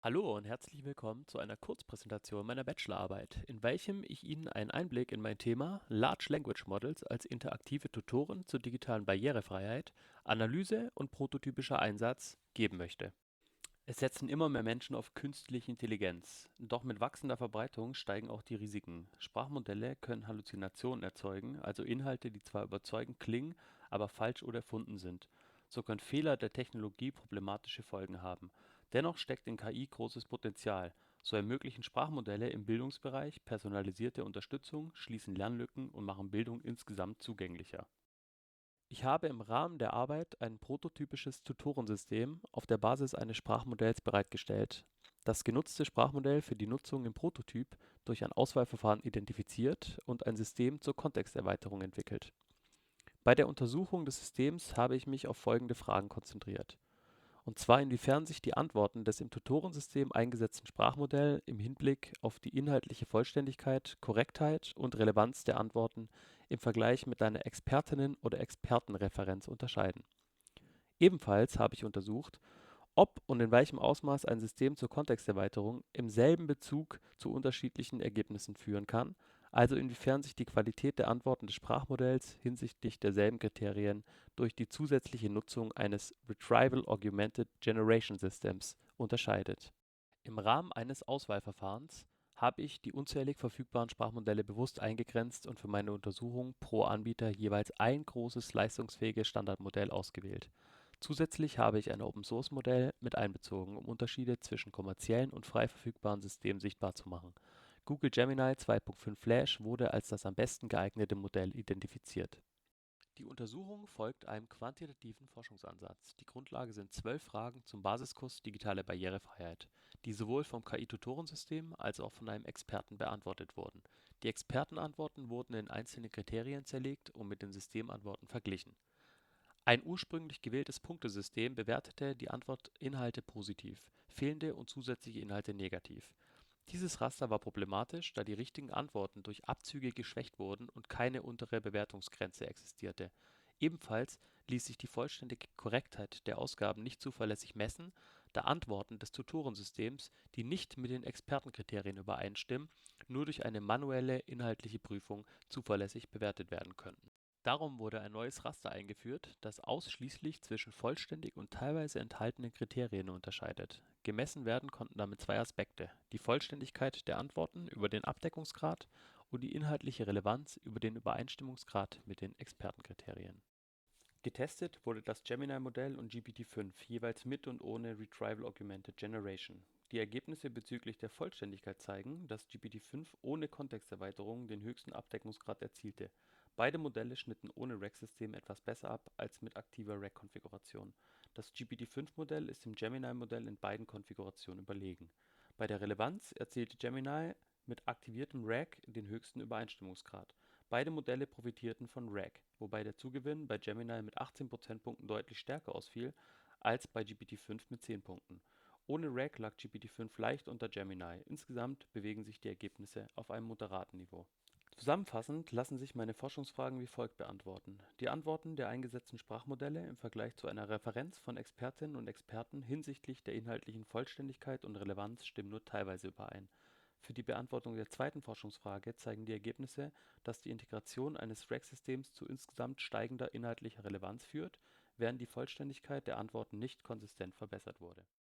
Hallo und herzlich willkommen zu einer Kurzpräsentation meiner Bachelorarbeit, in welchem ich Ihnen einen Einblick in mein Thema Large Language Models als interaktive Tutoren zur digitalen Barrierefreiheit, Analyse und prototypischer Einsatz geben möchte. Es setzen immer mehr Menschen auf künstliche Intelligenz, doch mit wachsender Verbreitung steigen auch die Risiken. Sprachmodelle können Halluzinationen erzeugen, also Inhalte, die zwar überzeugend klingen, aber falsch oder erfunden sind. So können Fehler der Technologie problematische Folgen haben. Dennoch steckt in KI großes Potenzial. So ermöglichen Sprachmodelle im Bildungsbereich personalisierte Unterstützung, schließen Lernlücken und machen Bildung insgesamt zugänglicher. Ich habe im Rahmen der Arbeit ein prototypisches Tutorensystem auf der Basis eines Sprachmodells bereitgestellt. Das genutzte Sprachmodell für die Nutzung im Prototyp durch ein Auswahlverfahren identifiziert und ein System zur Kontexterweiterung entwickelt. Bei der Untersuchung des Systems habe ich mich auf folgende Fragen konzentriert. Und zwar inwiefern sich die Antworten des im Tutorensystem eingesetzten Sprachmodells im Hinblick auf die inhaltliche Vollständigkeit, Korrektheit und Relevanz der Antworten im Vergleich mit einer Expertinnen- oder Expertenreferenz unterscheiden. Ebenfalls habe ich untersucht, ob und in welchem Ausmaß ein System zur Kontexterweiterung im selben Bezug zu unterschiedlichen Ergebnissen führen kann, also inwiefern sich die Qualität der Antworten des Sprachmodells hinsichtlich derselben Kriterien durch die zusätzliche Nutzung eines Retrieval Augmented Generation Systems unterscheidet. Im Rahmen eines Auswahlverfahrens habe ich die unzählig verfügbaren Sprachmodelle bewusst eingegrenzt und für meine Untersuchung pro Anbieter jeweils ein großes leistungsfähiges Standardmodell ausgewählt. Zusätzlich habe ich ein Open-Source-Modell mit einbezogen, um Unterschiede zwischen kommerziellen und frei verfügbaren Systemen sichtbar zu machen. Google Gemini 2.5 Flash wurde als das am besten geeignete Modell identifiziert. Die Untersuchung folgt einem quantitativen Forschungsansatz. Die Grundlage sind 12 Fragen zum Basiskurs Digitale Barrierefreiheit, die sowohl vom KI-Tutorensystem als auch von einem Experten beantwortet wurden. Die Expertenantworten wurden in einzelne Kriterien zerlegt und mit den Systemantworten verglichen. Ein ursprünglich gewähltes Punktesystem bewertete die Antwortinhalte positiv, fehlende und zusätzliche Inhalte negativ. Dieses Raster war problematisch, da die richtigen Antworten durch Abzüge geschwächt wurden und keine untere Bewertungsgrenze existierte. Ebenfalls ließ sich die vollständige Korrektheit der Ausgaben nicht zuverlässig messen, da Antworten des Tutorensystems, die nicht mit den Expertenkriterien übereinstimmen, nur durch eine manuelle inhaltliche Prüfung zuverlässig bewertet werden könnten. Darum wurde ein neues Raster eingeführt, das ausschließlich zwischen vollständig und teilweise enthaltenen Kriterien unterscheidet. Gemessen werden konnten damit zwei Aspekte: die Vollständigkeit der Antworten über den Abdeckungsgrad und die inhaltliche Relevanz über den Übereinstimmungsgrad mit den Expertenkriterien. Getestet wurde das Gemini-Modell und GPT-5 jeweils mit und ohne Retrieval Augmented Generation. Die Ergebnisse bezüglich der Vollständigkeit zeigen, dass GPT-5 ohne Kontexterweiterung den höchsten Abdeckungsgrad erzielte. Beide Modelle schnitten ohne RAG-System etwas besser ab als mit aktiver RAG-Konfiguration. Das GPT-5-Modell ist dem Gemini-Modell in beiden Konfigurationen überlegen. Bei der Relevanz erzielte Gemini mit aktiviertem RAG den höchsten Übereinstimmungsgrad. Beide Modelle profitierten von RAG, wobei der Zugewinn bei Gemini mit 18 Prozentpunkten deutlich stärker ausfiel als bei GPT-5 mit 10 Punkten. Ohne RAG lag GPT-5 leicht unter Gemini. Insgesamt bewegen sich die Ergebnisse auf einem moderaten Niveau. Zusammenfassend lassen sich meine Forschungsfragen wie folgt beantworten: Die Antworten der eingesetzten Sprachmodelle im Vergleich zu einer Referenz von Expertinnen und Experten hinsichtlich der inhaltlichen Vollständigkeit und Relevanz stimmen nur teilweise überein. Für die Beantwortung der zweiten Forschungsfrage zeigen die Ergebnisse, dass die Integration eines RAG-Systems zu insgesamt steigender inhaltlicher Relevanz führt, während die Vollständigkeit der Antworten nicht konsistent verbessert wurde.